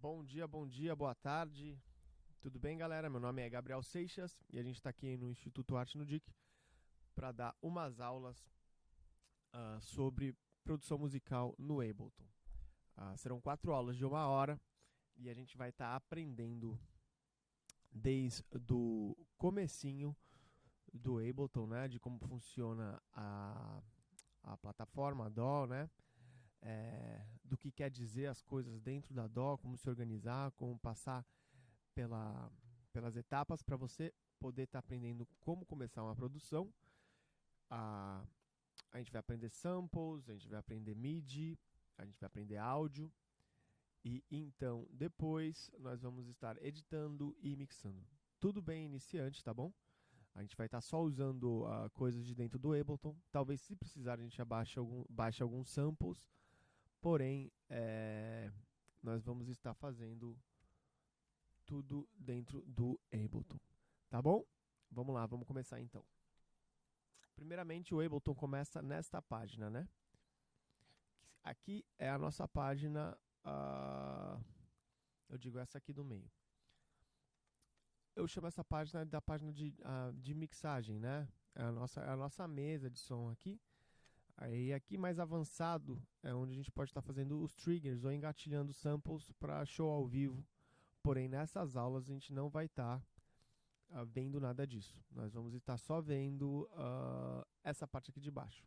Bom dia, boa tarde. Tudo bem, galera? Meu nome é Gabriel Seixas e a gente está aqui no Instituto Arte no DIC para dar umas aulas sobre produção musical no Ableton. Serão 4 aulas de 1 hora e a gente vai estar aprendendo desde o comecinho do Ableton, né? De como funciona a plataforma, a DAW, né? Do que quer dizer as coisas dentro da DAW, como se organizar, como passar pelas etapas para você poder estar aprendendo como começar uma produção. A gente vai aprender samples, a gente vai aprender MIDI, a gente vai aprender áudio. E então, depois, nós vamos estar editando e mixando. Tudo bem iniciante, tá bom? A gente vai estar só usando coisas de dentro do Ableton. Talvez, se precisar, a gente baixe alguns samples. Porém, nós vamos estar fazendo tudo dentro do Ableton. Tá bom? Vamos lá, vamos começar então. Primeiramente, o Ableton começa nesta página, né? Aqui é a nossa página, eu digo essa aqui do meio. Eu chamo essa página da página de mixagem, né? É a nossa mesa de som aqui. Aí aqui mais avançado é onde a gente pode estar fazendo os triggers ou engatilhando samples para show ao vivo. Porém, nessas aulas a gente não vai estar vendo nada disso. Nós vamos estar só vendo essa parte aqui de baixo.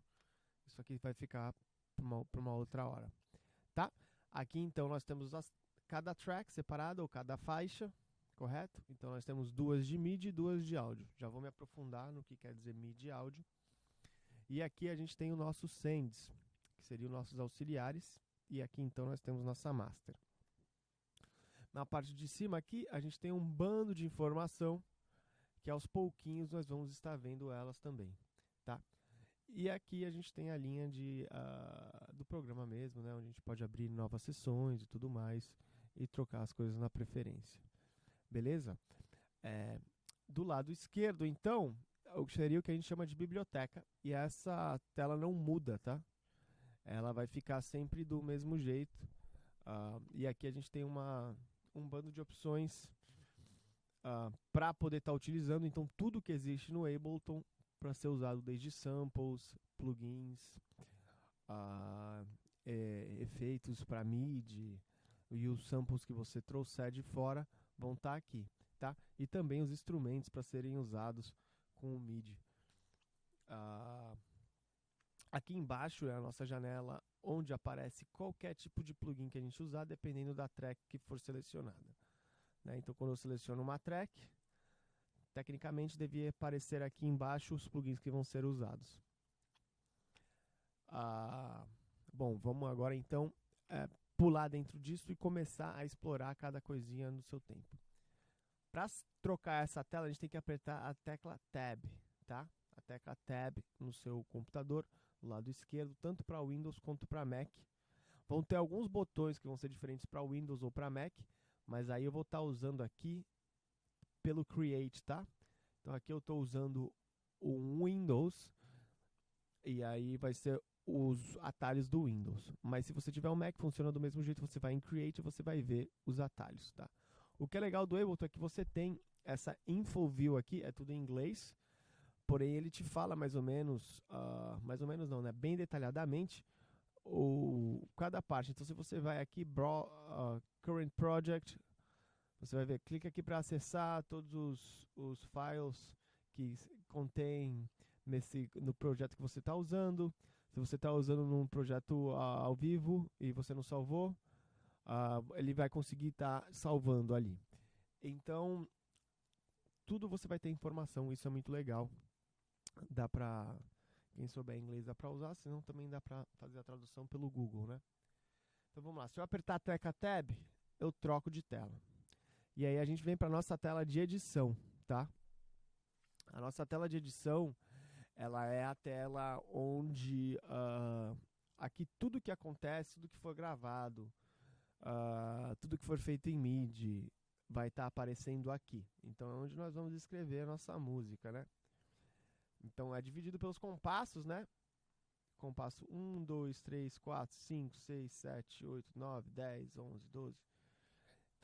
Isso aqui vai ficar para uma outra hora. Tá? Aqui então nós temos cada track separado, ou cada faixa, correto? Então nós temos 2 de MIDI e 2 de áudio. Já vou me aprofundar no que quer dizer MIDI e áudio. E aqui a gente tem o nosso sends, que seriam nossos auxiliares. E aqui então nós temos nossa master. Na parte de cima aqui a gente tem um bando de informação que aos pouquinhos nós vamos estar vendo elas também, tá? E aqui a gente tem a linha do programa mesmo, né? Onde a gente pode abrir novas sessões e tudo mais e trocar as coisas na preferência. Beleza? Do lado esquerdo, então, seria o que a gente chama de biblioteca. E essa tela não muda, tá? Ela vai ficar sempre do mesmo jeito. E aqui a gente tem um bando de opções para poder estar utilizando. Então, tudo que existe no Ableton para ser usado, desde samples, plugins, efeitos para MIDI e os samples que você trouxer de fora vão estar aqui, tá? E também os instrumentos para serem usados com o MIDI. Aqui embaixo é a nossa janela onde aparece qualquer tipo de plugin que a gente usar, dependendo da track que for selecionada. Né? Então, quando eu seleciono uma track, tecnicamente devia aparecer aqui embaixo os plugins que vão ser usados. Bom, vamos agora então pular dentro disso e começar a explorar cada coisinha no seu tempo. Para trocar essa tela, a gente tem que apertar a tecla Tab, tá? A tecla Tab no seu computador, do lado esquerdo, tanto para Windows quanto para Mac. Vão ter alguns botões que vão ser diferentes para Windows ou para Mac, mas aí eu vou estar usando aqui pelo Create, tá? Então aqui eu estou usando o Windows e aí vai ser os atalhos do Windows. Mas se você tiver um Mac, funciona do mesmo jeito. Você vai em Create e você vai ver os atalhos, tá? O que é legal do Ableton é que você tem essa Info View aqui, é tudo em inglês. Porém, ele te fala mais ou menos não, né? Bem detalhadamente cada parte. Então, se você vai aqui, Current Project, você vai ver, clica aqui para acessar todos os files que contém no projeto que você está usando. Se você está usando num projeto ao vivo e você não salvou, ele vai conseguir estar salvando ali. Então, tudo você vai ter informação, isso é muito legal. Dá para, quem souber inglês dá para usar, senão também dá para fazer a tradução pelo Google, né? Então vamos lá, se eu apertar a tecla Tab, eu troco de tela. E aí a gente vem para nossa tela de edição, tá? A nossa tela de edição, ela é a tela onde aqui tudo que acontece, tudo que for gravado, tudo que for feito em MIDI vai estar aparecendo aqui. Então é onde nós vamos escrever a nossa música, né? Então é dividido pelos compassos, né? Compasso 1, 2, 3, 4, 5, 6, 7, 8, 9, 10, 11, 12.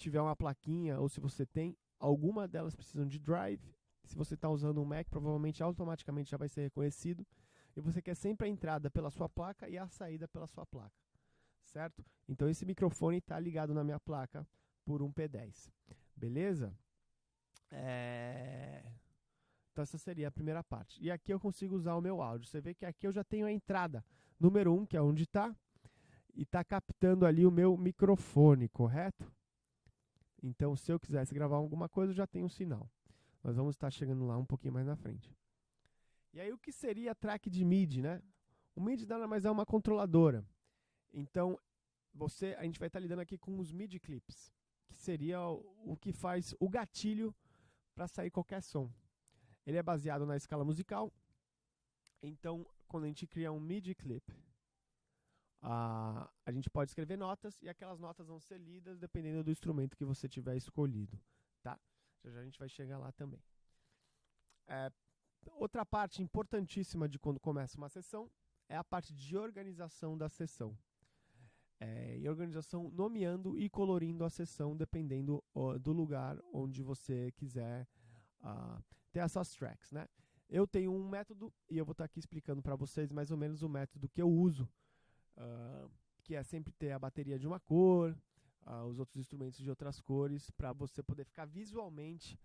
tiver uma plaquinha ou se você tem, alguma delas precisam de drive. Se você está usando um Mac, provavelmente automaticamente já vai ser reconhecido. E você quer sempre a entrada pela sua placa e a saída pela sua placa, certo? Então esse microfone está ligado na minha placa por um P10, beleza? Então essa seria a primeira parte. E aqui eu consigo usar o meu áudio. Você vê que aqui eu já tenho a entrada número 1, que é onde está, e está captando ali o meu microfone, correto? Então se eu quisesse gravar alguma coisa, eu já tenho um sinal. Nós vamos estar chegando lá um pouquinho mais na frente. E aí o que seria a track de MIDI, né? O MIDI nada mais é uma controladora. Então a gente vai estar lidando aqui com os MIDI clips, que seria o que faz o gatilho para sair qualquer som. Ele é baseado na escala musical. Então, quando a gente cria um MIDI clip, a gente pode escrever notas e aquelas notas vão ser lidas dependendo do instrumento que você tiver escolhido, tá? Já a gente vai chegar lá também. Outra parte importantíssima de quando começa uma sessão é a parte de organização da sessão. E organização nomeando e colorindo a sessão dependendo do lugar onde você quiser ter essas tracks, né? Eu tenho um método e eu vou estar aqui explicando para vocês mais ou menos o método que eu uso, que é sempre ter a bateria de uma cor, os outros instrumentos de outras cores, para você poder ficar visualmente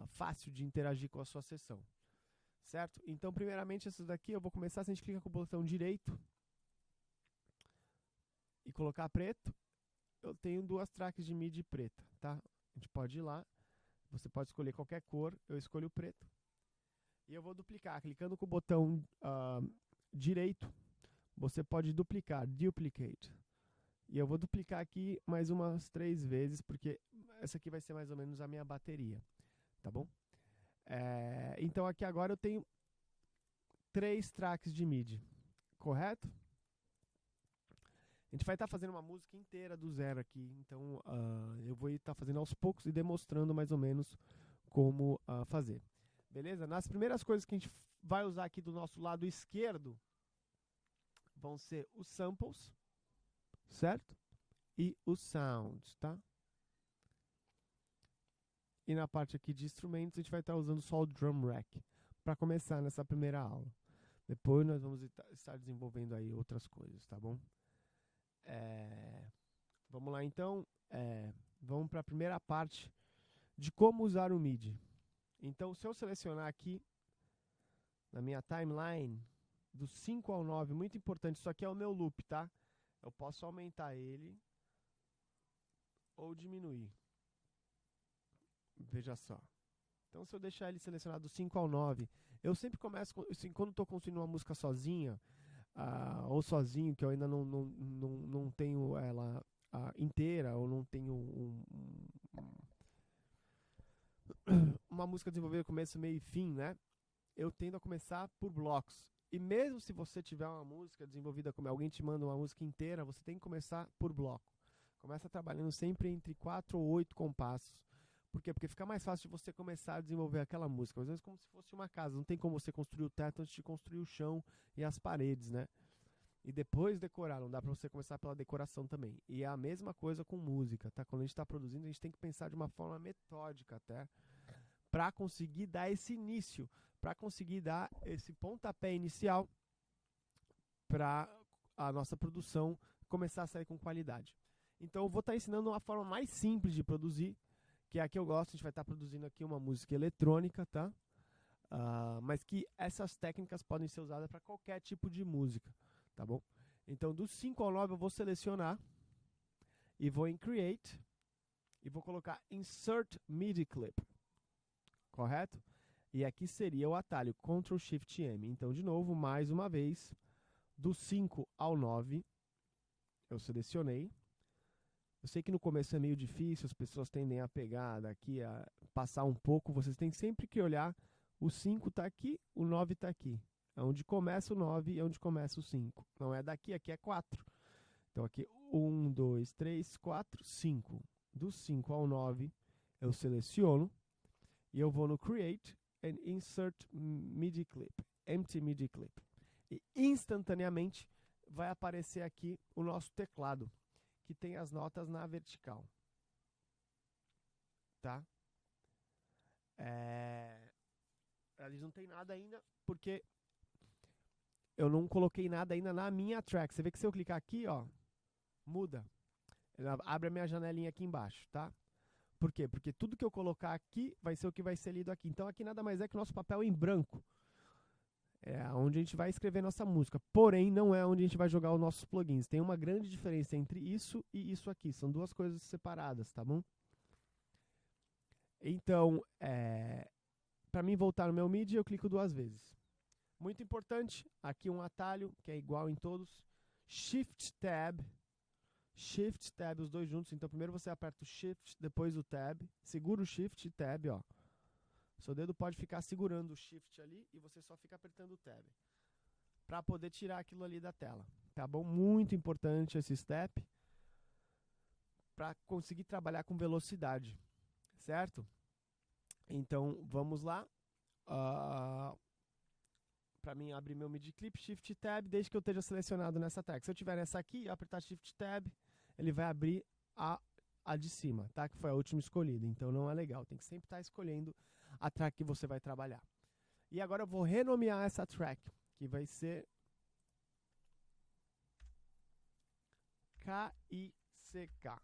fácil de interagir com a sua sessão, certo? Então, primeiramente, essas daqui eu vou começar, se a gente clica com o botão direito e colocar preto, eu tenho 2 tracks de MIDI preta, tá? A gente pode ir lá, você pode escolher qualquer cor, eu escolho o preto. E eu vou duplicar, clicando com o botão direito, você pode duplicar, duplicate. E eu vou duplicar aqui mais umas 3 vezes, porque essa aqui vai ser mais ou menos a minha bateria, tá bom? Então aqui agora eu tenho 3 tracks de MIDI, correto? A gente vai estar fazendo uma música inteira do zero aqui, então eu vou estar fazendo aos poucos e demonstrando mais ou menos como fazer. Beleza? Nas primeiras coisas que a gente vai usar aqui do nosso lado esquerdo vão ser os samples, certo? E os sounds, tá? E na parte aqui de instrumentos a gente vai estar usando só o drum rack para começar nessa primeira aula. Depois nós vamos estar desenvolvendo aí outras coisas, tá bom? Vamos lá então, vamos para a primeira parte de como usar o MIDI. Então, se eu selecionar aqui na minha timeline, do 5 ao 9, muito importante, isso aqui é o meu loop, tá? Eu posso aumentar ele ou diminuir. Veja só. Então, se eu deixar ele selecionado do 5 ao 9, eu sempre começo, assim, quando estou construindo uma música sozinha, ou sozinho, que eu ainda não tenho ela inteira, ou não tenho uma música desenvolvida começo, meio e fim, né? Eu tendo a começar por blocos. E mesmo se você tiver uma música desenvolvida como alguém te manda uma música inteira, você tem que começar por bloco. Começa trabalhando sempre entre 4 ou 8 compassos. Por quê? Porque fica mais fácil de você começar a desenvolver aquela música. Às vezes como se fosse uma casa. Não tem como você construir o teto antes de construir o chão e as paredes, né? E depois decorar. Não dá pra você começar pela decoração também. E é a mesma coisa com música, tá? Quando a gente tá produzindo, a gente tem que pensar de uma forma metódica até, para conseguir dar esse início, para conseguir dar esse pontapé inicial para a nossa produção começar a sair com qualidade. Então eu vou estar ensinando uma forma mais simples de produzir, que é a que eu gosto. A gente vai estar produzindo aqui uma música eletrônica, tá? Mas que essas técnicas podem ser usadas para qualquer tipo de música, tá bom? Então do 5 ao 9 eu vou selecionar e vou em Create e vou colocar Insert MIDI Clip. Correto? E aqui seria o atalho Ctrl Shift M. Então, de novo, mais uma vez, do 5 ao 9, eu selecionei. Eu sei que no começo é meio difícil, as pessoas tendem a pegar daqui, a passar um pouco. Vocês têm sempre que olhar, o 5 está aqui, o 9 está aqui. É onde começa o 9 e é onde começa o 5. Não é daqui, aqui é 4. Então, aqui, 1, 2, 3, 4, 5. Do 5 ao 9, eu seleciono. E eu vou no Create and Insert MIDI Clip, Empty MIDI Clip. E instantaneamente vai aparecer aqui o nosso teclado, que tem as notas na vertical. tá? Eles não tem nada ainda, porque eu não coloquei nada ainda na minha track. Você vê que se eu clicar aqui, ó, muda. Ela abre a minha janelinha aqui embaixo, tá? Por quê? Porque tudo que eu colocar aqui vai ser o que vai ser lido aqui. Então aqui nada mais é que o nosso papel em branco. É onde a gente vai escrever nossa música. Porém, não é onde a gente vai jogar os nossos plugins. Tem uma grande diferença entre isso e isso aqui. São duas coisas separadas, tá bom? Então, para mim voltar no meu MIDI, eu clico 2 vezes. Muito importante, aqui um atalho, que é igual em todos. Shift Tab. Shift Tab, os dois juntos. Então, primeiro você aperta o Shift, depois o Tab. Segura o Shift e Tab, ó. Seu dedo pode ficar segurando o Shift ali e você só fica apertando o Tab para poder tirar aquilo ali da tela, tá bom? Muito importante esse step para conseguir trabalhar com velocidade, certo? Então, vamos lá. Para mim, abrir meu MIDI clip, Shift Tab, desde que eu esteja selecionado nessa track. Se eu tiver nessa aqui, apertar Shift Tab, ele vai abrir a de cima, tá? Que foi a última escolhida. Então, não é legal. Tem que sempre estar escolhendo a track que você vai trabalhar. E agora eu vou renomear essa track, que vai ser KICK.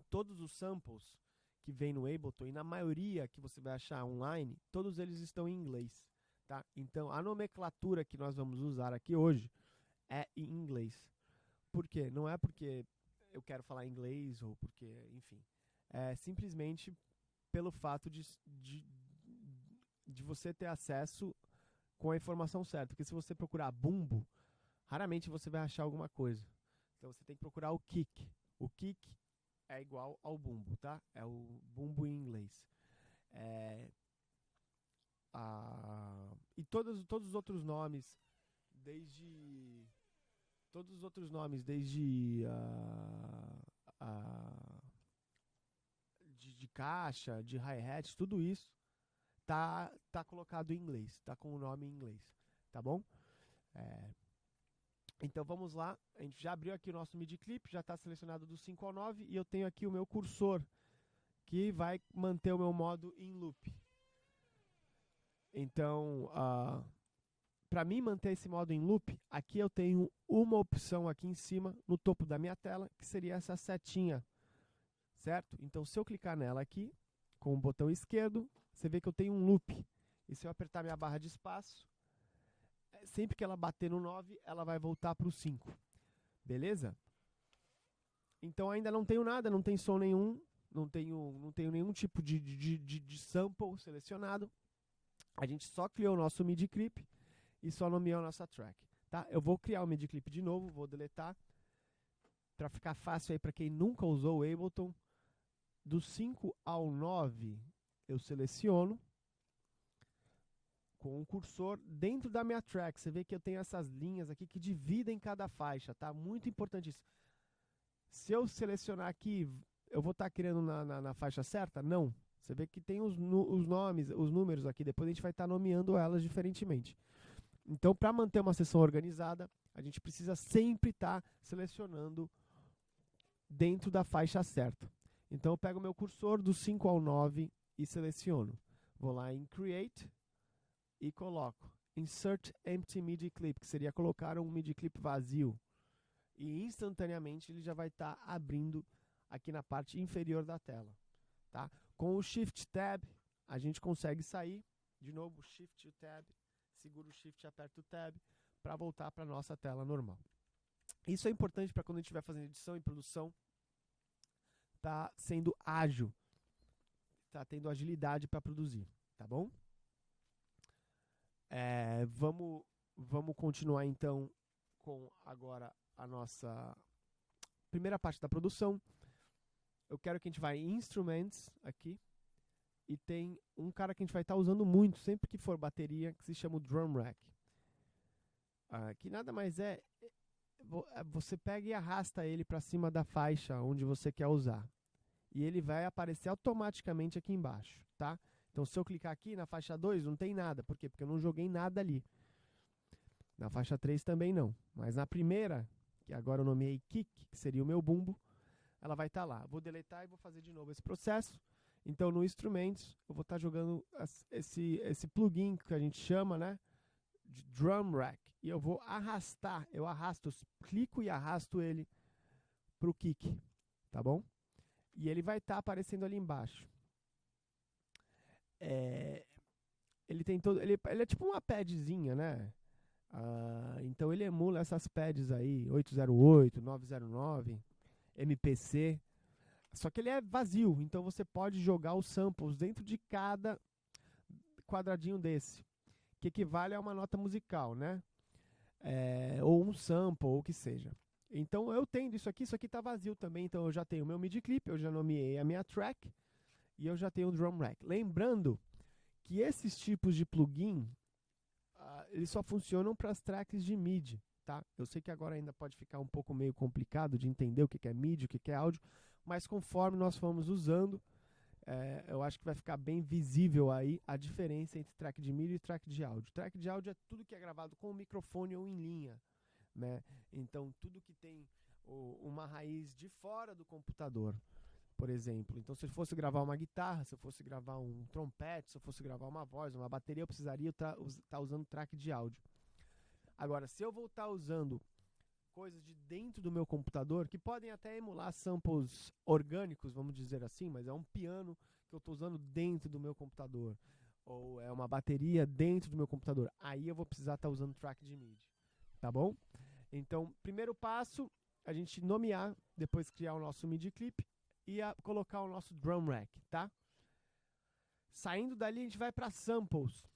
Todos os samples que vem no Ableton, e na maioria que você vai achar online, todos eles estão em inglês, tá? Então, a nomenclatura que nós vamos usar aqui hoje é em inglês. Por quê? Não é porque eu quero falar inglês ou porque, enfim. É simplesmente pelo fato de você ter acesso com a informação certa. Porque se você procurar bumbo, raramente você vai achar alguma coisa. Então você tem que procurar o kick. O kick é igual ao bumbo, tá? É o bumbo em inglês. E todos os outros nomes, desde de caixa, de hi-hat, tudo isso tá colocado em inglês, tá com o nome em inglês, tá bom? Então vamos lá, a gente já abriu aqui o nosso MIDI clip, já está selecionado do 5 ao 9 e eu tenho aqui o meu cursor que vai manter o meu modo em loop. Então, para mim manter esse modo em loop, aqui eu tenho uma opção aqui em cima, no topo da minha tela, que seria essa setinha, certo? Então se eu clicar nela aqui, com o botão esquerdo, você vê que eu tenho um loop. E se eu apertar minha barra de espaço, sempre que ela bater no 9, ela vai voltar para o 5. Beleza? Então ainda não tenho nada, não tem som nenhum, não tenho nenhum tipo de sample selecionado. A gente só criou o nosso MIDI clip e só nomeou a nossa track. Tá? Eu vou criar o MIDI clip de novo, vou deletar. Para ficar fácil aí para quem nunca usou o Ableton, do 5 ao 9 eu seleciono com o cursor dentro da minha track. Você vê que eu tenho essas linhas aqui que dividem cada faixa, tá? Muito importante isso. Se eu selecionar aqui, eu vou estar querendo na faixa certa? Não. Você vê que tem os nomes, os números aqui. Depois a gente vai estar nomeando elas diferentemente. Então, para manter uma sessão organizada, a gente precisa sempre estar selecionando dentro da faixa certa. Então, eu pego o meu cursor do 5 ao 9 e seleciono. Vou lá em Create e coloco Insert Empty MIDI Clip, que seria colocar um MIDI Clip vazio. E instantaneamente ele já vai estar abrindo aqui na parte inferior da tela. Tá? Com o Shift Tab, a gente consegue sair. De novo, Shift Tab, segura o Shift e aperta o Tab para voltar para a nossa tela normal. Isso é importante para quando a gente estiver fazendo edição e produção, tá sendo ágil, tá tendo agilidade para produzir, tá bom? Vamos continuar então com agora a nossa primeira parte da produção. Eu quero que a gente vá em Instruments aqui e tem um cara que a gente vai estar usando muito sempre que for bateria, que se chama o Drum Rack. Que nada mais é, você pega e arrasta ele para cima da faixa onde você quer usar. E ele vai aparecer automaticamente aqui embaixo, tá? Então se eu clicar aqui na faixa 2 não tem nada. Por quê? Porque eu não joguei nada ali. Na faixa 3 também não. Mas na primeira, que agora eu nomeei Kick, que seria o meu bumbo, ela vai estar lá. Vou deletar e vou fazer de novo esse processo. Então, no Instrumentos, eu vou estar jogando esse plugin que a gente chama, né, de Drum Rack. E eu vou arrastar, eu clico e arrasto ele pro kick, tá bom? E ele vai estar aparecendo ali embaixo. Ele tem todo, ele é tipo uma padzinha, né? Então ele emula essas pads aí, 808, 909, MPC. Só que ele é vazio, então você pode jogar os samples dentro de cada quadradinho desse, que equivale a uma nota musical, né? Ou um sample, ou o que seja. Então eu tendo isso aqui tá vazio também, então eu já tenho o meu MIDI clip, eu já nomeei a minha track, e eu já tenho o drum rack. Lembrando que esses tipos de plugin, eles só funcionam para as tracks de MIDI, tá? Eu sei que agora ainda pode ficar um pouco meio complicado de entender o que é MIDI, o que é áudio, mas conforme nós formos usando, eu acho que vai ficar bem visível aí a diferença entre track de MIDI e track de áudio. Track de áudio é tudo que é gravado com o microfone ou em linha, né? Então tudo que tem uma raiz de fora do computador, por exemplo. Então se eu fosse gravar uma guitarra, se eu fosse gravar um trompete, se eu fosse gravar uma voz, uma bateria, eu precisaria estar usando track de áudio. Agora, se eu vou estar usando coisas de dentro do meu computador, que podem até emular samples orgânicos, vamos dizer assim, mas é um piano que eu estou usando dentro do meu computador, ou é uma bateria dentro do meu computador, aí eu vou precisar estar usando track de MIDI, tá bom? Então, primeiro passo, a gente nomear, depois criar o nosso MIDI clip e colocar o nosso drum rack, tá? Saindo dali, a gente vai para samples.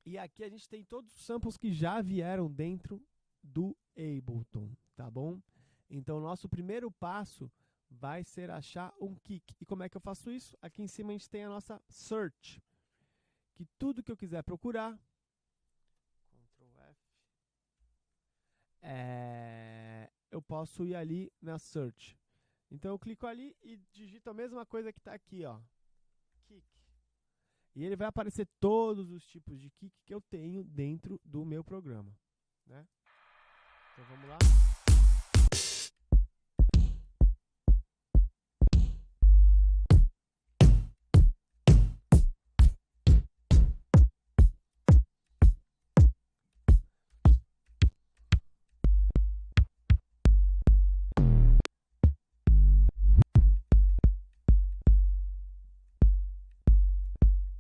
E aqui a gente tem todos os samples que já vieram dentro do Ableton, tá bom? Então, nosso primeiro passo vai ser achar um kick. E como é que eu faço isso? Aqui em cima a gente tem a nossa search, que tudo que eu quiser procurar, Ctrl F, eu posso ir ali na search. Então eu clico ali e digito a mesma coisa que está aqui, ó, kick. E ele vai aparecer todos os tipos de kick que eu tenho dentro do meu programa, né? Então vamos lá.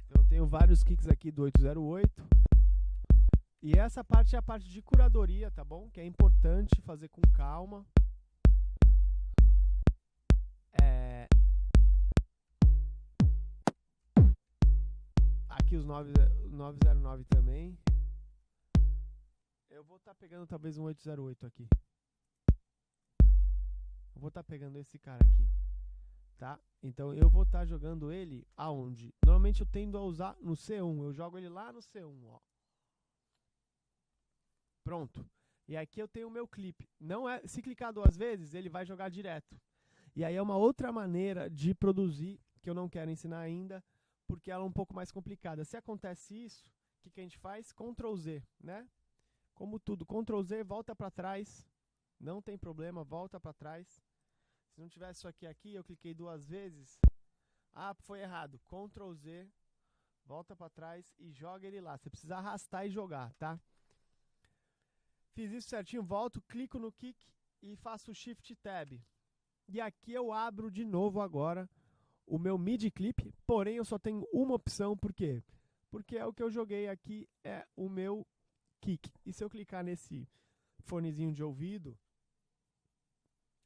Então eu tenho vários kicks aqui do 808. E essa parte é a parte de curadoria, tá bom? Que é importante fazer com calma. Aqui os 909 também. Eu vou estar pegando talvez um 808 aqui. Eu vou estar pegando esse cara aqui, tá? Então eu vou estar jogando ele aonde? Normalmente eu tendo a usar no C1. Eu jogo ele lá no C1, ó. Pronto. E aqui eu tenho o meu clipe. Não é, se clicar 2 vezes, ele vai jogar direto. E aí é uma outra maneira de produzir que eu não quero ensinar ainda, porque ela é um pouco mais complicada. Se acontece isso, o que a gente faz? Ctrl Z, né? Como tudo, Ctrl Z, volta para trás. Não tem problema, volta para trás. Se não tivesse isso aqui, eu cliquei 2 vezes. Ah, foi errado. Ctrl Z, volta para trás e joga ele lá. Você precisa arrastar e jogar, tá? Fiz isso certinho, volto, clico no kick e faço o Shift Tab. E aqui eu abro de novo agora o meu MIDI clip, porém eu só tenho uma opção, por quê? Porque é o que eu joguei aqui, é o meu kick. E se eu clicar nesse fonezinho de ouvido,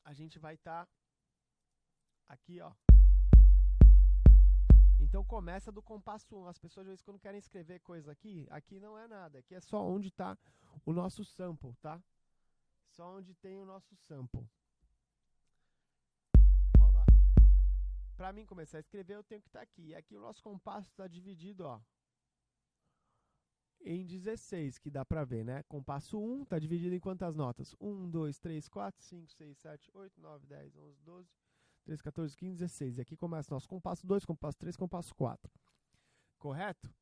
a gente vai estar aqui, ó. Então começa do compasso 1. As pessoas às vezes quando querem escrever coisa aqui não é nada. Aqui é só onde está o nosso sample, tá? Só onde tem o nosso sample. Ó lá. Para mim começar a escrever eu tenho que estar aqui. E aqui o nosso compasso está dividido, ó, em 16, que dá pra ver, né? Compasso 1 está dividido em quantas notas? 1, 2, 3, 4, 5, 6, 7, 8, 9, 10, 11, 12, 13, 14, 15, 16. E aqui começa o nosso compasso 2, compasso 3, compasso 4. Correto?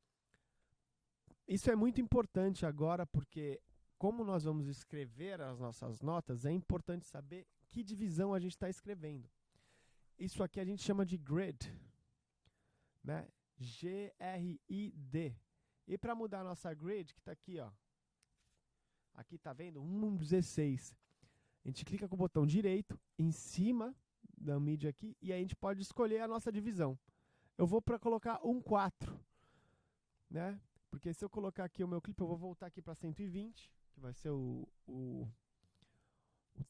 Isso é muito importante agora, porque como nós vamos escrever as nossas notas, é importante saber que divisão a gente está escrevendo. Isso aqui a gente chama de grid. né? Grid. E para mudar a nossa grid, que tá aqui, ó. Aqui tá vendo? 1.16. A gente clica com o botão direito em cima da MIDI aqui e aí a gente pode escolher a nossa divisão. Eu vou para colocar 1.4, né? Porque se eu colocar aqui o meu clipe, eu vou voltar aqui para 120, que vai ser o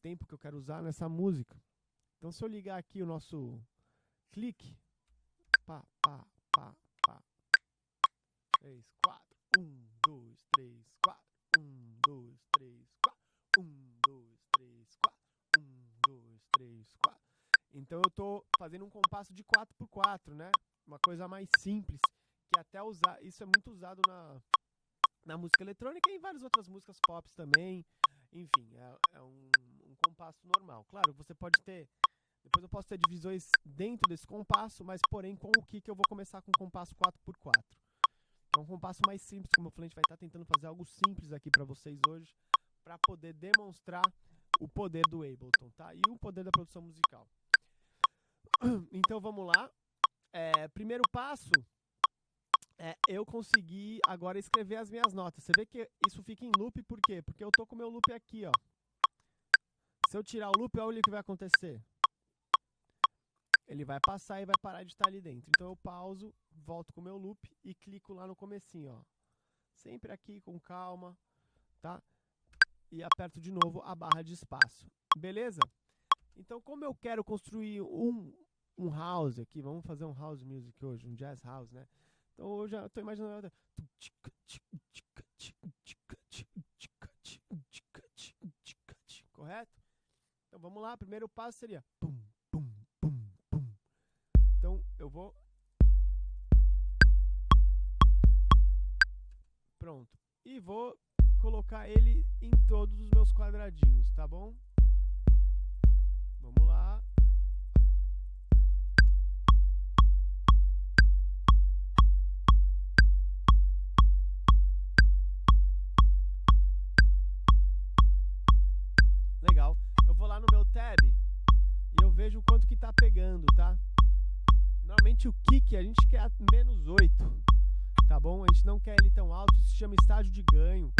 tempo que eu quero usar nessa música. Então se eu ligar aqui o nosso clique, pá, pá, pá, pá, 3, 4, 1, 2, 3, 4, 1, 2, 3, 4, 1, 2, 3, 4, 1, 2, 3, 4. Então eu tô fazendo um compasso de 4x4, né? Uma coisa mais simples, que até usar, isso é muito usado na música eletrônica e em várias outras músicas pop também. Enfim, é um compasso normal. Claro, você pode ter, depois eu posso ter divisões dentro desse compasso, mas porém com o kick eu vou começar com um compasso 4x4. É um compasso mais simples, como eu falei, a gente vai estar tentando fazer algo simples aqui para vocês hoje, para poder demonstrar o poder do Ableton, tá? E o poder da produção musical. Então vamos lá. Primeiro passo é eu conseguir agora escrever as minhas notas. Você vê que isso fica em loop, por quê? Porque eu tô com o meu loop aqui, ó. Se eu tirar o loop, olha o que vai acontecer. Ele vai passar e vai parar de estar ali dentro. Então eu pauso, volto com o meu loop e clico lá no comecinho, ó. Sempre aqui com calma, tá? E aperto de novo a barra de espaço. Beleza? Então como eu quero construir um house aqui, vamos fazer um house music hoje, um jazz house, né? Então eu já estou imaginando... Correto? Então vamos lá, primeiro passo seria... Então eu vou... Pronto. E vou colocar ele em todos os meus quadradinhos, tá bom? Vamos lá. Legal. Eu vou lá no meu tab e eu vejo o quanto que tá pegando, tá? Normalmente o kick a gente quer -8, tá bom? A gente não quer ele tão alto, isso se chama estágio de ganho.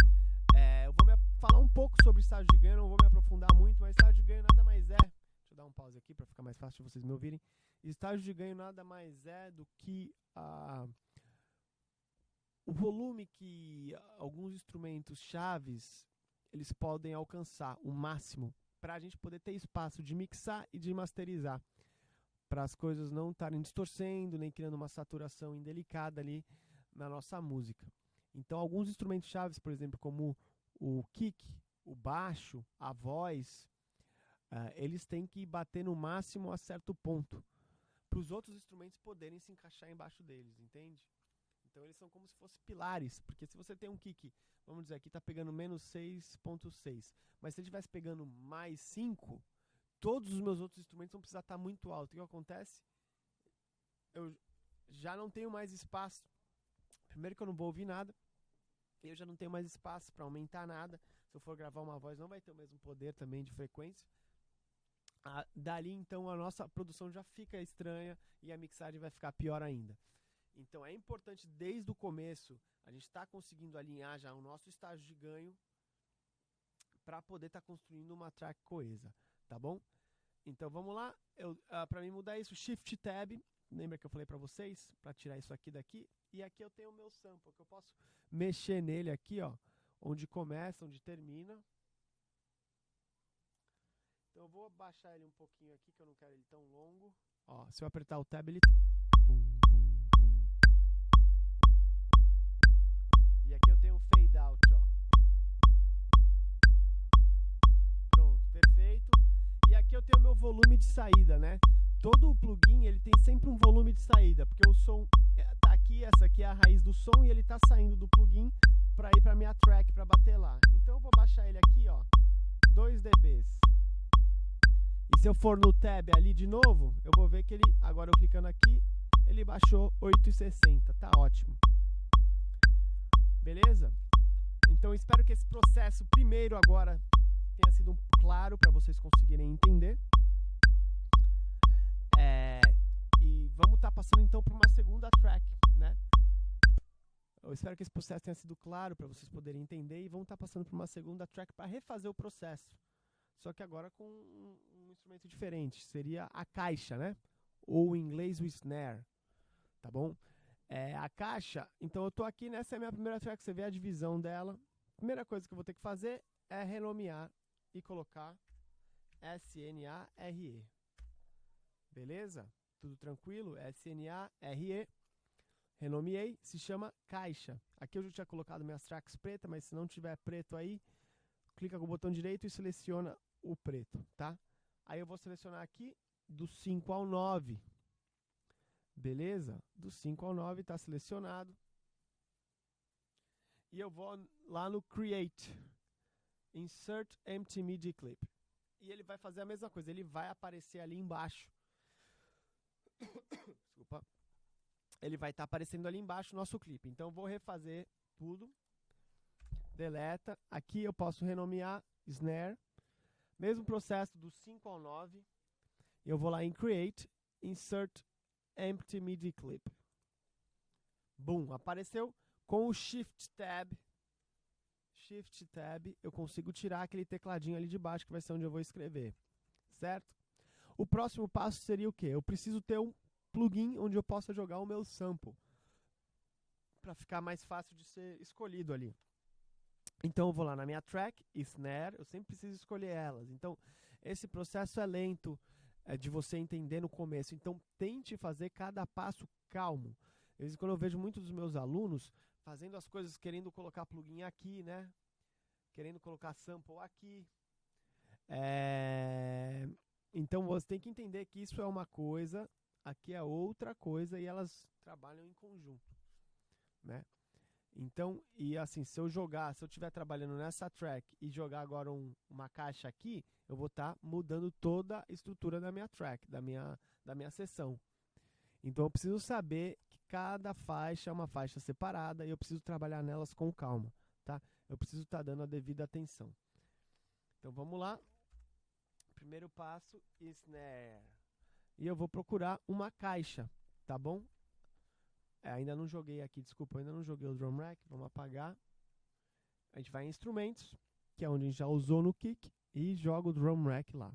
Eu vou falar um pouco sobre estágio de ganho, não vou me aprofundar muito, mas estágio de ganho nada mais é... Deixa eu dar um pause aqui para ficar mais fácil de vocês me ouvirem. Estágio de ganho nada mais é do que o volume que alguns instrumentos chaves eles podem alcançar, o máximo, para a gente poder ter espaço de mixar e de masterizar, para as coisas não estarem distorcendo, nem criando uma saturação indelicada ali na nossa música. Então alguns instrumentos chaves, por exemplo, como o kick, o baixo, a voz, eles têm que bater no máximo a certo ponto, para os outros instrumentos poderem se encaixar embaixo deles, entende? Então eles são como se fossem pilares, porque se você tem um kick, vamos dizer, aqui está pegando -6.6, mas se ele estivesse pegando mais 5, todos os meus outros instrumentos vão precisar estar muito alto. O que acontece? Eu já não tenho mais espaço. Primeiro que eu não vou ouvir nada, eu já não tenho mais espaço para aumentar nada. Se eu for gravar uma voz, não vai ter o mesmo poder também de frequência. Dali, então, a nossa produção já fica estranha e a mixagem vai ficar pior ainda. Então, é importante, desde o começo, a gente está conseguindo alinhar já o nosso estágio de ganho para poder estar construindo uma track coesa, tá bom? Então, vamos lá. Para mim mudar isso, Shift Tab, lembra que eu falei para vocês? Para tirar isso aqui daqui. E aqui eu tenho o meu sample, que eu posso mexer nele aqui, ó, onde começa, onde termina. Então eu vou baixar ele um pouquinho aqui, que eu não quero ele tão longo. Ó, se eu apertar o tab, ele... Pum, pum, pum. E aqui eu tenho um fade out, ó. Pronto, perfeito. E aqui eu tenho o meu volume de saída, né? Todo o plugin, ele tem sempre um volume de saída, porque o som tá aqui, essa aqui é a raiz do som, e ele tá saindo do plugin para ir para minha track, para bater lá. Então eu vou baixar ele aqui, ó, 2 dB. E se eu for no tab ali de novo, eu vou ver que ele, agora eu clicando aqui, ele baixou 8,60, tá ótimo. Beleza? Então espero que esse processo primeiro agora tenha sido claro para vocês conseguirem entender. E vamos estar passando então para uma segunda track, né? Eu espero que esse processo tenha sido claro para vocês poderem entender, e vamos estar passando por uma segunda track para refazer o processo. Só que agora com um instrumento diferente, seria a caixa, né? Ou em inglês o snare, tá bom? A caixa, então eu tô aqui, nessa é a minha primeira track, você vê a divisão dela. Primeira coisa que eu vou ter que fazer é renomear e colocar S-N-A-R-E. Beleza? Tudo tranquilo? S-N-A-R-E. Renomeei, se chama caixa. Aqui eu já tinha colocado minhas tracks pretas, mas se não tiver preto aí, clica com o botão direito e seleciona o preto, tá? Aí eu vou selecionar aqui do 5 ao 9. Beleza? Do 5 ao 9 está selecionado. E eu vou lá no Create, Insert Empty MIDI Clip. E ele vai fazer a mesma coisa, ele vai aparecer ali embaixo. Desculpa. Ele vai estar aparecendo ali embaixo o nosso clipe. Então eu vou refazer tudo. Deleta. Aqui eu posso renomear Snare. Mesmo processo do 5 ao 9. Eu vou lá em Create, Insert Empty MIDI Clip. Boom, apareceu. Com o Shift Tab, eu consigo tirar aquele tecladinho ali de baixo, que vai ser onde eu vou escrever, certo? O próximo passo seria o quê? Eu preciso ter um plugin onde eu possa jogar o meu sample, para ficar mais fácil de ser escolhido ali. Então eu vou lá na minha track, Snare, eu sempre preciso escolher elas. Então esse processo é lento, de você entender no começo. Então tente fazer cada passo calmo. Às vezes, quando eu vejo muitos dos meus alunos fazendo as coisas, querendo colocar plugin aqui, né? Querendo colocar sample aqui. Então você tem que entender que isso é uma coisa, aqui é outra coisa, e elas trabalham em conjunto, né? Então, e assim, se eu estiver trabalhando nessa track e jogar agora uma caixa aqui, eu vou estar mudando toda a estrutura da minha track, da minha sessão. Então eu preciso saber que cada faixa é uma faixa separada e eu preciso trabalhar nelas com calma, tá? Eu preciso estar dando a devida atenção. Então vamos lá. Primeiro passo, snare. E eu vou procurar uma caixa, tá bom? Ainda não joguei aqui, desculpa, ainda não joguei o drum rack, vamos apagar. A gente vai em instrumentos, que é onde a gente já usou no kick, e joga o drum rack lá.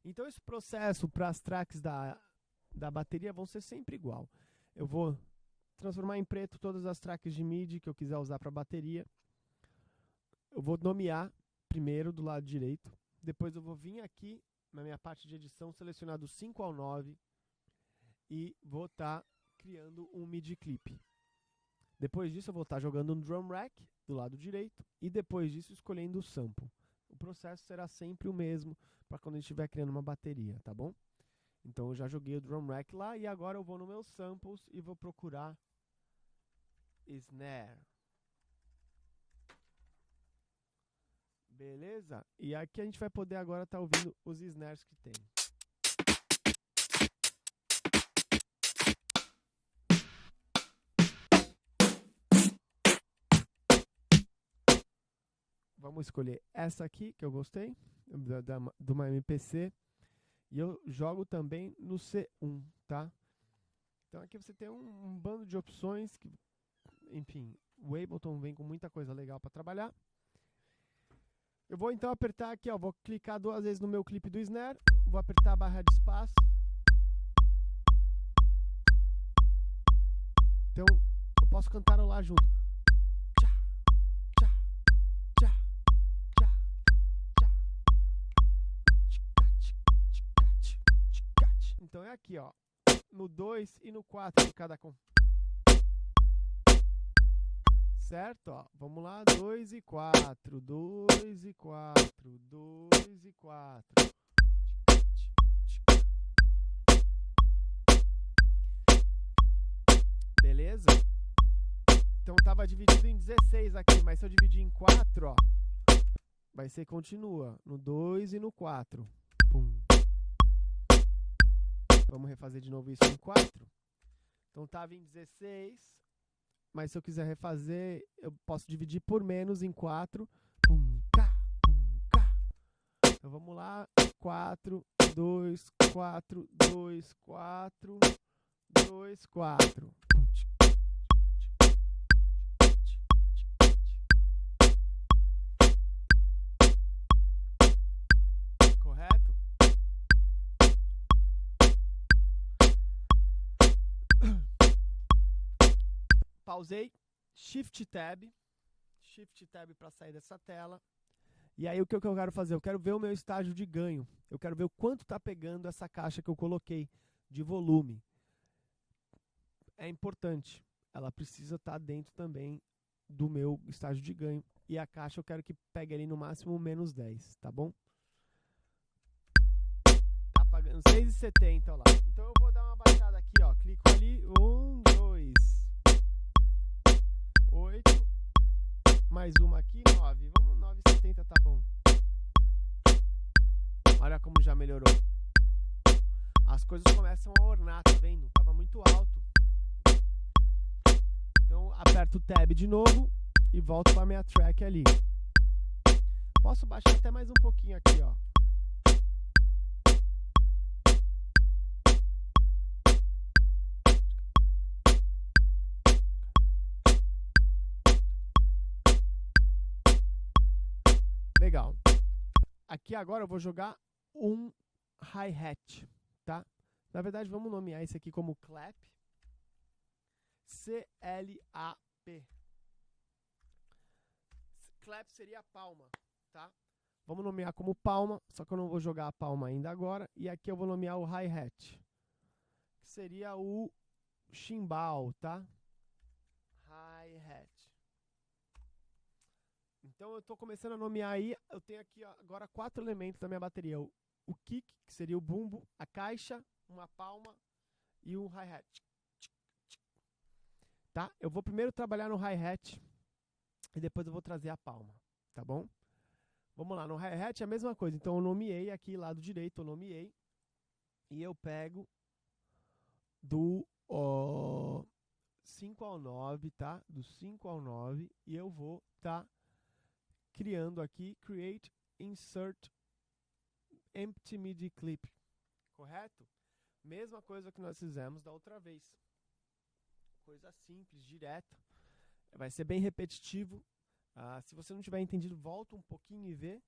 Então esse processo para as tracks da bateria vão ser sempre igual. Eu vou transformar em preto todas as tracks de MIDI que eu quiser usar para bateria. Eu vou nomear primeiro do lado direito. Depois eu vou vir aqui na minha parte de edição, selecionar do 5 ao 9 e vou estar criando um MIDI clip. Depois disso eu vou estar jogando um drum rack do lado direito e depois disso escolhendo o sample. O processo será sempre o mesmo para quando a gente estiver criando uma bateria, tá bom? Então eu já joguei o drum rack lá e agora eu vou no meus samples e vou procurar snare. Beleza? E aqui a gente vai poder agora estar ouvindo os snares que tem. Vamos escolher essa aqui que eu gostei, de uma MPC. E eu jogo também no C1, tá? Então aqui você tem um bando de opções que, enfim, o Ableton vem com muita coisa legal para trabalhar. Eu vou então apertar aqui, ó, vou clicar 2 vezes no meu clipe do snare, vou apertar a barra de espaço. Então eu posso cantarolar junto. Tchá, tchá, tchá, tchá, tchá. Então é aqui, ó, no 2 e no 4 de cada com. Certo? Ó, vamos lá, 2 e 4, 2 e 4, 2 e 4. Beleza? Então tava dividido em 16 aqui, mas se eu dividir em 4, ó, vai ser continua, no 2 e no 4. Pum. Vamos refazer de novo isso em 4. Então tava em 16. Mas se eu quiser refazer, eu posso dividir por menos em 4. Pum, cá, pum, cá. Então vamos lá. 4, 2, 4, 2, 4, 2, 4. Correto? Pausei, Shift Tab para sair dessa tela. E aí o que eu quero fazer? Eu quero ver o meu estágio de ganho. Eu quero ver o quanto está pegando essa caixa que eu coloquei de volume. É importante. Ela precisa estar dentro também do meu estágio de ganho. E a caixa eu quero que pegue ali no máximo menos 10, tá bom? Tá pagando 6,70 lá. Então eu vou dar uma baixada aqui, ó. Clico ali, 1, 2, 8, mais uma aqui, 9. Vamos, 9,70 tá bom. Olha como já melhorou. As coisas começam a ornar, tá vendo? Tava muito alto. Então aperto o Tab de novo e volto para minha track ali. Posso baixar até mais um pouquinho aqui, ó. Legal. Aqui agora eu vou jogar um hi-hat, tá? Na verdade, vamos nomear isso aqui como clap. C-L-A-P. Clap seria a palma, tá? Vamos nomear como palma, só que eu não vou jogar a palma ainda agora. E aqui eu vou nomear o hi-hat, que seria o chimbal, tá? Hi-hat. Então eu estou começando a nomear aí. Eu tenho aqui ó, agora 4 elementos da minha bateria. O kick, que seria o bumbo, a caixa, uma palma e um hi-hat. Tá? Eu vou primeiro trabalhar no hi-hat e depois eu vou trazer a palma, tá bom? Vamos lá, no hi-hat é a mesma coisa. Então eu nomeei aqui, lado direito, eu nomeei. E eu pego do 5 ao 9, tá? Do 5 ao 9. E eu vou tá criando aqui, create, insert, empty MIDI clip. Correto? Mesma coisa que nós fizemos da outra vez. Coisa simples, direta. Vai ser bem repetitivo. Se você não tiver entendido, volta um pouquinho e vê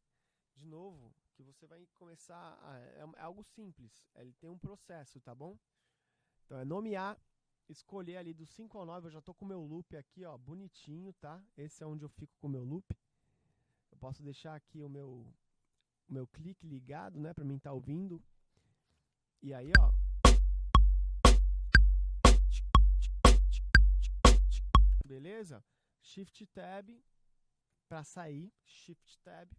de novo, que você vai começar. É algo simples. Ele tem um processo, tá bom? Então é nomear, escolher ali do 5 ao 9. Eu já estou com o meu loop aqui, ó, bonitinho, tá? Esse é onde eu fico com o meu loop. Eu posso deixar aqui o meu clique ligado, né, para mim estar ouvindo. E aí, ó. Beleza? Shift Tab para sair, Shift Tab.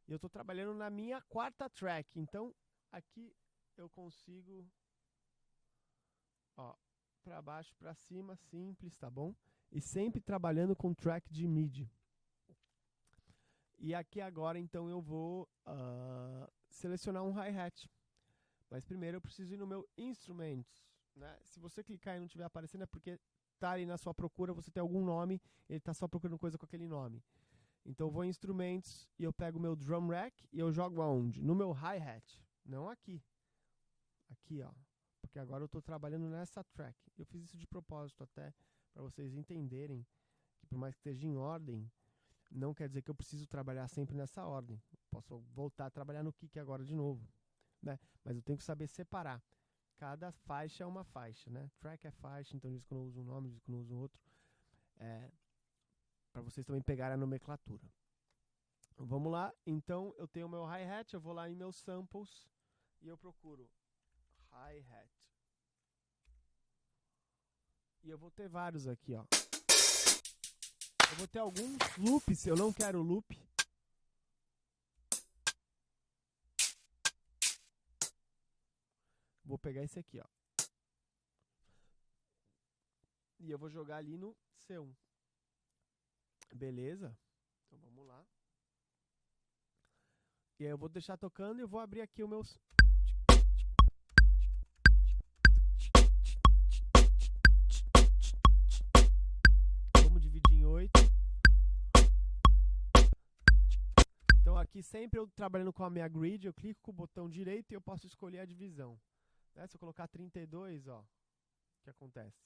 E eu estou trabalhando na minha 4ª track. Então, aqui eu consigo, ó, para baixo, para cima, simples, tá bom? E sempre trabalhando com track de MIDI. E aqui agora, então, eu vou selecionar um hi-hat. Mas primeiro eu preciso ir no meu Instruments, né? Se você clicar e não estiver aparecendo é porque tá ali na sua procura, você tem algum nome, ele está só procurando coisa com aquele nome. Então eu vou em Instrumentos e eu pego o meu Drum Rack e eu jogo aonde? No meu hi-hat, não aqui. Aqui, ó. Porque agora eu estou trabalhando nessa track. Eu fiz isso de propósito até, para vocês entenderem que por mais que esteja em ordem, não quer dizer que eu preciso trabalhar sempre nessa ordem. Posso voltar a trabalhar no kick agora de novo, né? Mas eu tenho que saber separar. Cada faixa é uma faixa, né? Track é faixa, então diz que eu não uso um nome, diz que eu não uso outro. Para vocês também pegarem a nomenclatura. Vamos lá, então eu tenho o meu hi-hat, eu vou lá em meus samples e eu procuro hi-hat. E eu vou ter vários aqui, ó. Eu vou ter alguns loops, se eu não quero loop. Vou pegar esse aqui, ó. E eu vou jogar ali no C1. Beleza? Então vamos lá. E aí eu vou deixar tocando e eu vou abrir aqui o meu... Vamos dividir em 8. Então aqui sempre eu trabalhando com a minha grid, eu clico com o botão direito e eu posso escolher a divisão. Né? Se eu colocar 32, ó, o que acontece?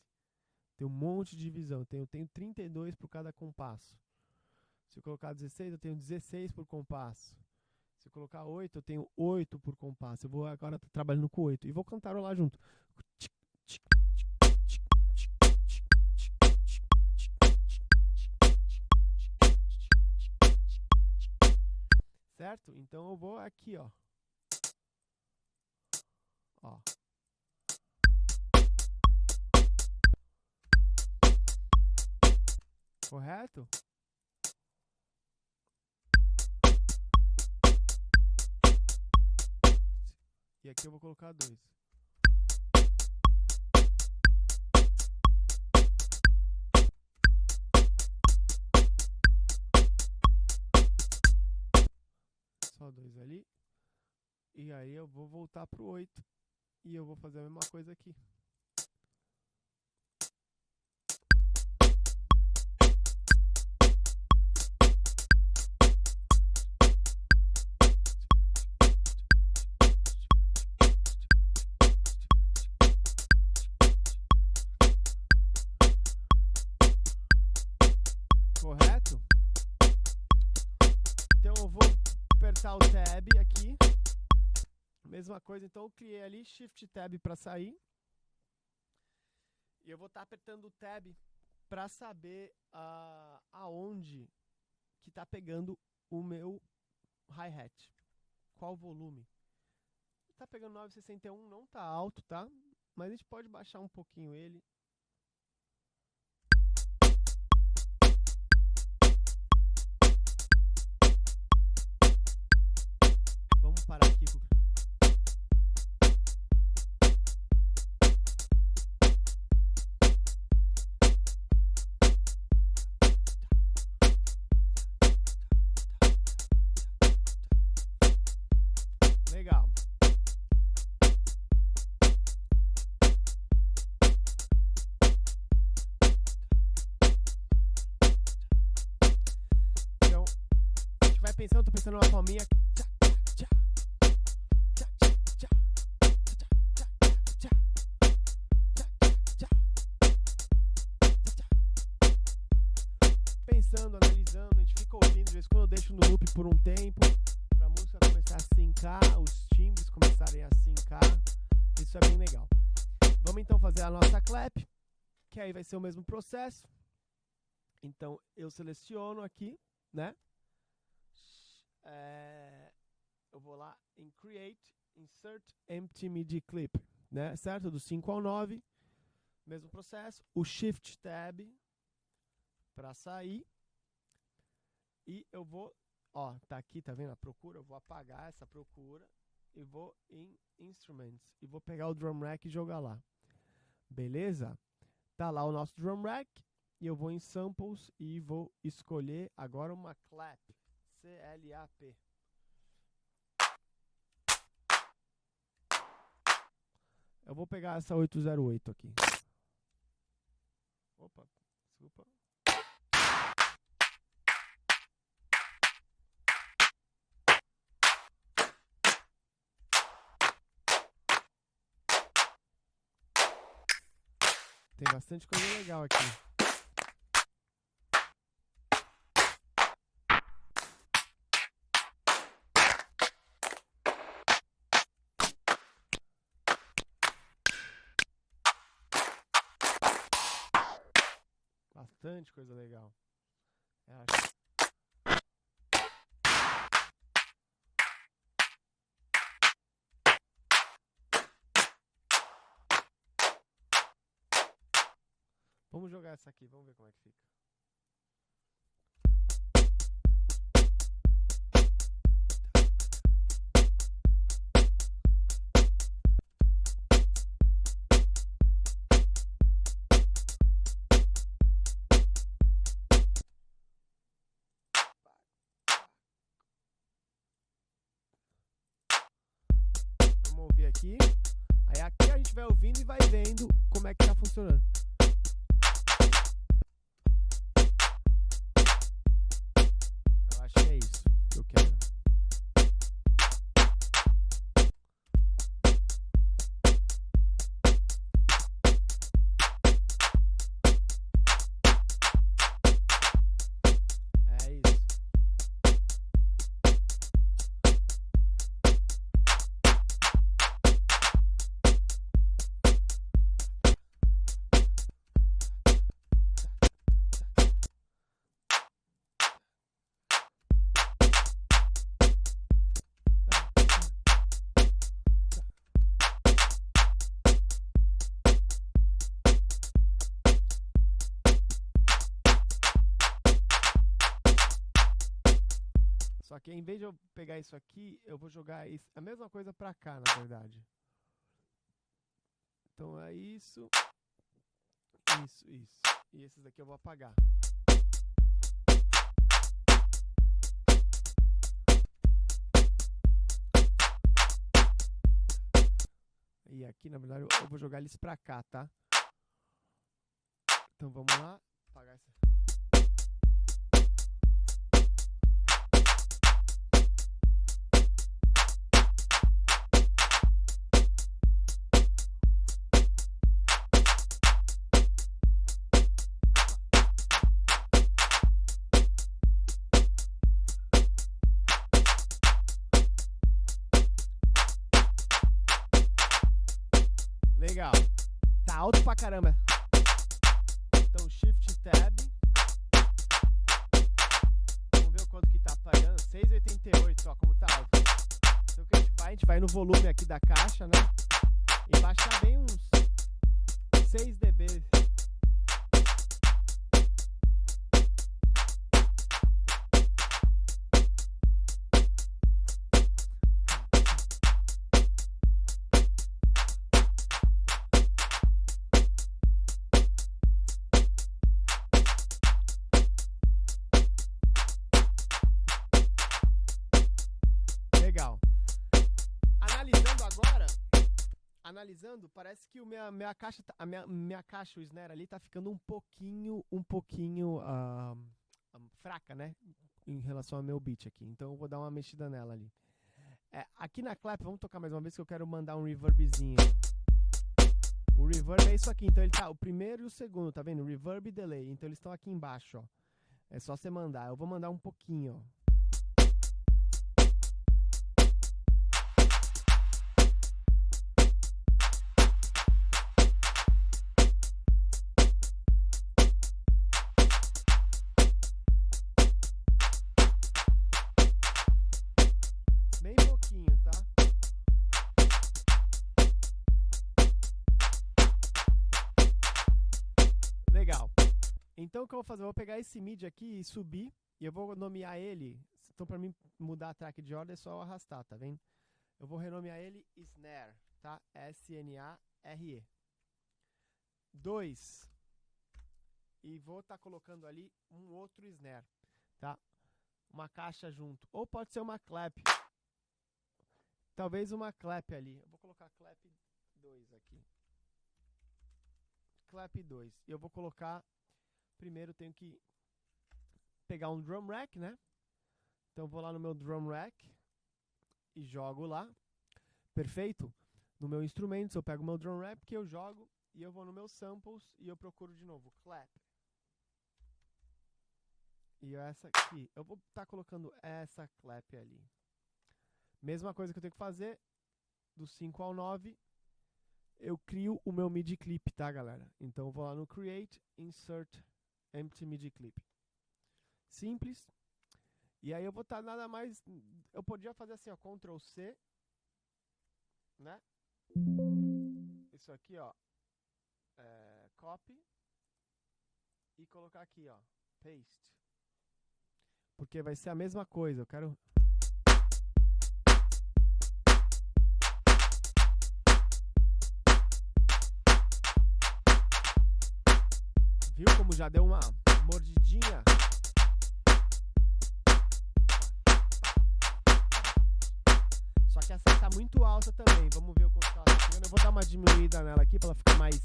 Tem um monte de divisão, eu tenho 32 por cada compasso. Se eu colocar 16, eu tenho 16 por compasso. Se eu colocar 8, eu tenho 8 por compasso. Eu vou agora trabalhando com 8 e vou cantarolar junto. Certo? Então eu vou aqui, ó. Ó. Correto? E aqui eu vou colocar 2. Só 2 ali. E aí eu vou voltar pro 8. E eu vou fazer a mesma coisa aqui. Correto? Então eu vou apertar o Tab aqui. Mesma coisa, então eu criei ali Shift Tab para sair. E eu vou estar apertando o Tab para saber aonde que está pegando o meu hi-hat. Qual volume? Está pegando 961, não está alto, tá? Mas a gente pode baixar um pouquinho ele. Vamos parar aqui. Legal. Então, a gente vai pensando, eu tô pensando numa palminha. Pensando, analisando, a gente fica ouvindo, às vezes quando eu deixo no loop por um tempo, pra música começar a sincar, os timbres começarem a sincar, isso é bem legal. Vamos então fazer a nossa clap, que aí vai ser o mesmo processo. Então eu seleciono aqui, né? Eu vou lá em Create, Insert Empty MIDI Clip, né? Certo? Do 5 ao 9, mesmo processo. O Shift Tab para sair. E eu vou, ó, tá aqui, tá vendo a procura? Eu vou apagar essa procura e vou em Instruments e vou pegar o Drum Rack e jogar lá. Beleza? Tá lá o nosso Drum Rack e eu vou em Samples e vou escolher agora uma clap, C-L-A-P. Eu vou pegar essa 808 aqui. Opa, desculpa. Tem bastante coisa legal aqui. Bastante coisa legal. Eu acho. Vamos jogar essa aqui, vamos ver como é que fica. Vamos ouvir aqui. Aí aqui a gente vai ouvindo e vai vendo como é que tá funcionando. Eu acho que é isso que eu quero. Só que em vez de eu pegar isso aqui, eu vou jogar isso, a mesma coisa pra cá, na verdade. Então é isso. Isso, isso. E esses daqui eu vou apagar. E aqui, na verdade, eu vou jogar eles pra cá, tá? Então vamos lá. Apagar essa. Legal. Tá alto pra caramba. Então Shift Tab. Vamos ver o quanto que tá pagando. 6,88, ó, como tá alto. Então o que a gente vai no volume aqui da caixa, né? E baixar bem uns 6 dB. Legal. Analisando, parece que minha caixa, minha caixa, o snare ali, tá ficando um pouquinho fraca, né? Em relação ao meu beat aqui. Então eu vou dar uma mexida nela ali. Aqui na clap, vamos tocar mais uma vez que eu quero mandar um reverbzinho. O reverb é isso aqui. Então ele tá o primeiro e o segundo, tá vendo? Reverb e delay. Então eles estão aqui embaixo, ó. É só você mandar. Eu vou mandar um pouquinho, ó. Bem pouquinho, tá? Legal. Então o que eu vou fazer? Eu vou pegar esse MIDI aqui e subir. E eu vou nomear ele. Então para mim mudar a track de ordem é só eu arrastar, tá vendo? Eu vou renomear ele Snare, tá? S-N-A-R-E. 2. E vou estar colocando ali um outro snare, tá? Uma caixa junto. Ou pode ser uma clap. Talvez uma clap ali. Eu vou colocar clap 2 aqui. Clap 2. E eu vou colocar... Primeiro tenho que pegar um drum rack, né? Então eu vou lá no meu drum rack e jogo lá. Perfeito? No meu instrumento, eu pego o meu drum rack que eu jogo e eu vou no meu samples e eu procuro de novo clap. E essa aqui, eu vou estar colocando essa clap ali. Mesma coisa que eu tenho que fazer, do 5 ao 9, eu crio o meu MIDI clip, tá, galera? Então eu vou lá no Create, Insert, Empty MIDI clip. Simples. E aí eu vou estar nada mais... Eu podia fazer assim, ó, Ctrl C, né? Isso aqui, ó, copy. E colocar aqui, ó, paste. Porque vai ser a mesma coisa, eu quero... Viu como já deu uma mordidinha? Só que essa tá muito alta também. Vamos ver o quanto ela tá chegando. Eu vou dar uma diminuída nela aqui pra ela ficar mais...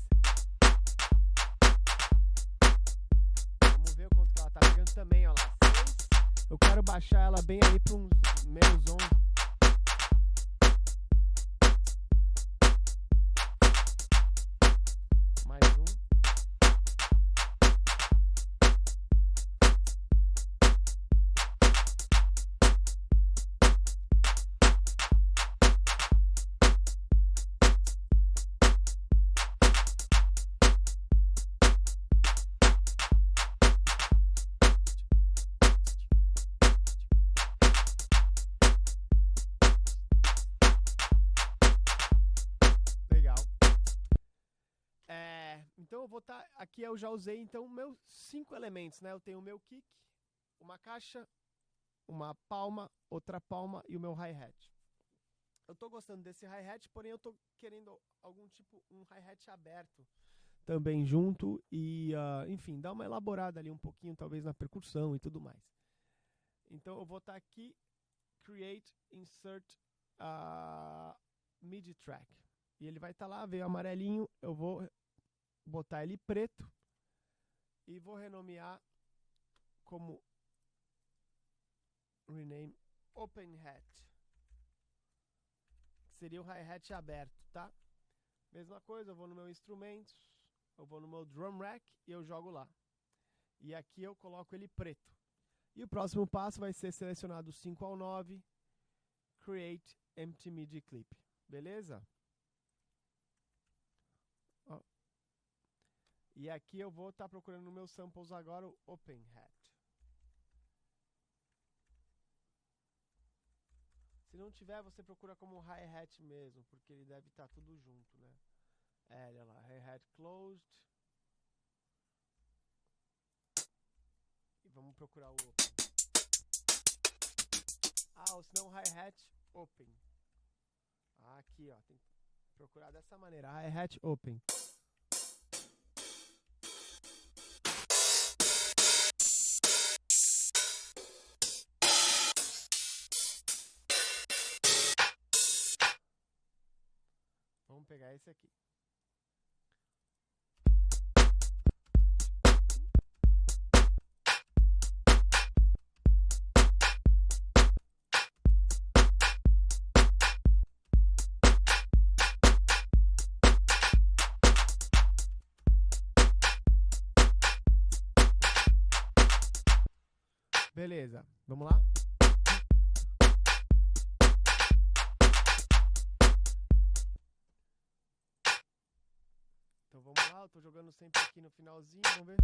Vamos ver o quanto ela tá chegando também, ó lá. 6. Eu quero baixar ela bem aí pra uns menos 11. Mais um. Então eu vou estar... Aqui eu já usei então meus 5 elementos, né? Eu tenho o meu kick, uma caixa, uma palma, outra palma e o meu hi-hat. Eu tô gostando desse hi-hat, porém eu tô querendo algum tipo, um hi-hat aberto também junto e, enfim, dar uma elaborada ali um pouquinho, talvez na percussão e tudo mais. Então eu vou estar aqui, Create, Insert MIDI Track. E ele vai estar lá, veio amarelinho, eu vou botar ele preto e vou renomear como rename Open Hat. Seria o hi-hat aberto, tá? Mesma coisa, eu vou no meu instrumentos, eu vou no meu drum rack e eu jogo lá. E aqui eu coloco ele preto. E o próximo passo vai ser selecionar do 5 ao 9, Create Empty MIDI Clip. Beleza? Ó. E aqui eu vou estar procurando nos meus samples agora o Open Hat. Se não tiver, você procura como hi-hat mesmo, porque ele deve estar tudo junto, né? Olha lá, hi-hat closed. E vamos procurar o open. Ou se não, hi-hat open. Aqui, ó, tem que procurar dessa maneira, hi-hat open. Vamos pegar esse aqui. Beleza, vamos lá? Então vamos lá, eu tô jogando sempre aqui no finalzinho, vamos ver.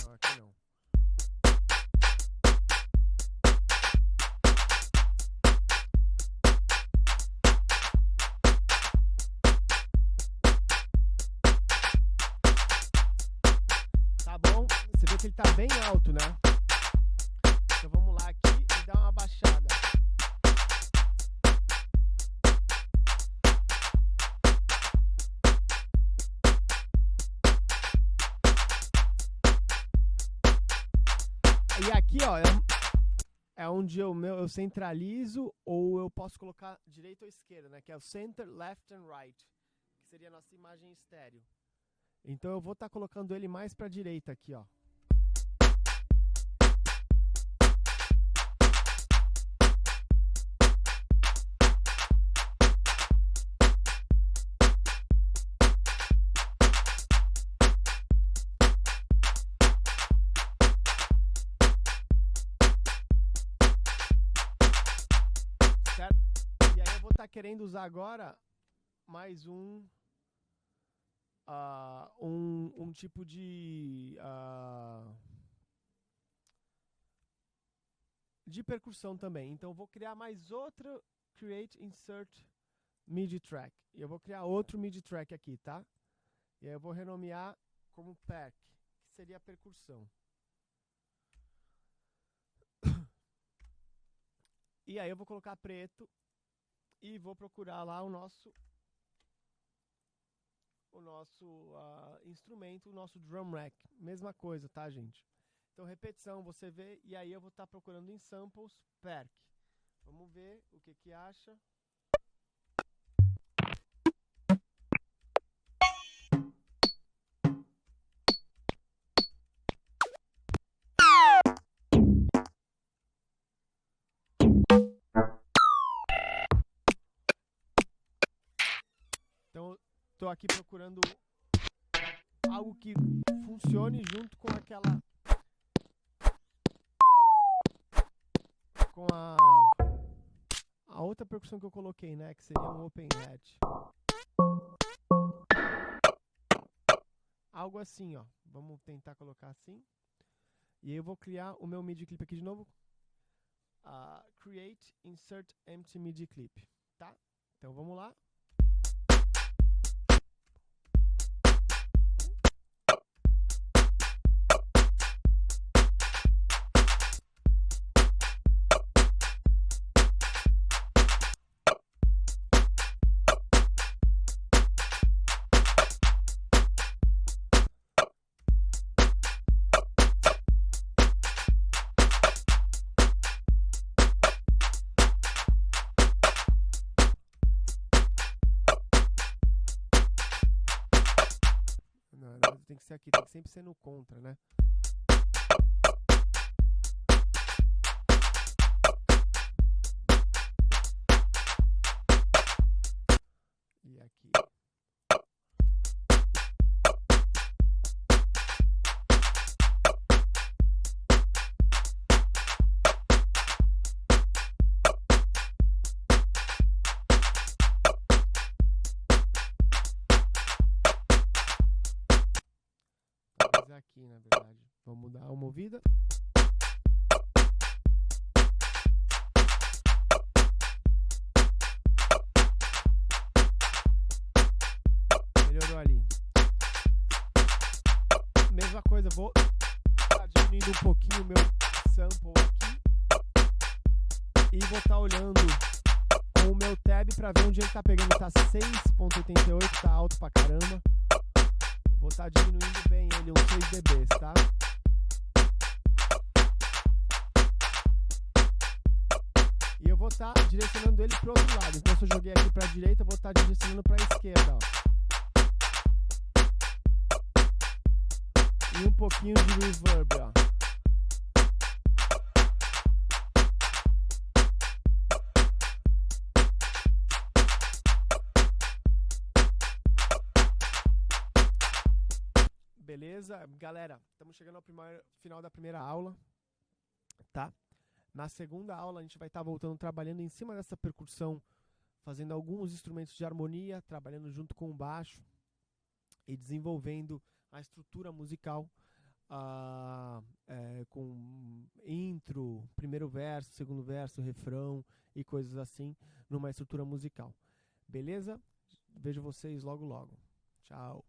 Não, aqui não. Tá bom? Você vê que ele tá bem alto, né? Então vamos lá aqui e dar uma baixada. E aqui, ó, é onde eu centralizo ou eu posso colocar direita ou esquerda, né? Que é o center, left and right, que seria a nossa imagem estéreo. Então eu vou estar colocando ele mais para a direita aqui, ó. Certo? E aí eu vou estar querendo usar agora mais um tipo de percussão também. Então eu vou criar mais outra Create Insert MIDI Track. E eu vou criar outro MIDI Track aqui, tá? E aí eu vou renomear como Perc, que seria a percussão. E aí eu vou colocar preto e vou procurar lá o nosso instrumento, o nosso drum rack. Mesma coisa, tá, gente? Então, repetição, você vê, e aí eu vou estar procurando em samples, Perc. Vamos ver o que acha. Então, estou aqui procurando algo que funcione junto com com a outra percussão que eu coloquei, né? Que seria um open hat. Algo assim, ó. Vamos tentar colocar assim. E aí eu vou criar o meu MIDI clip aqui de novo. Create, Insert, Empty MIDI clip. Tá? Então vamos lá. Não, tem que ser aqui, tem que sempre ser no contra, né? E aqui. Aqui, na verdade. Vamos dar uma movida. Melhorou ali. Mesma coisa, vou estar diminuindo um pouquinho o meu sample aqui. E vou estar olhando com o meu tab para ver onde ele está pegando. Tá 6.88, tá alto pra caramba. Vou estar diminuindo bem ele, uns 6 dB, tá? E eu vou estar direcionando ele pro outro lado. Então se eu joguei aqui pra direita, eu vou estar direcionando pra esquerda, ó. E um pouquinho de reverb, ó. Beleza? Galera, estamos chegando ao final da primeira aula, tá? Na segunda aula a gente vai estar voltando, trabalhando em cima dessa percussão, fazendo alguns instrumentos de harmonia, trabalhando junto com o baixo e desenvolvendo a estrutura musical com intro, primeiro verso, segundo verso, refrão e coisas assim, numa estrutura musical. Beleza? Vejo vocês logo logo. Tchau!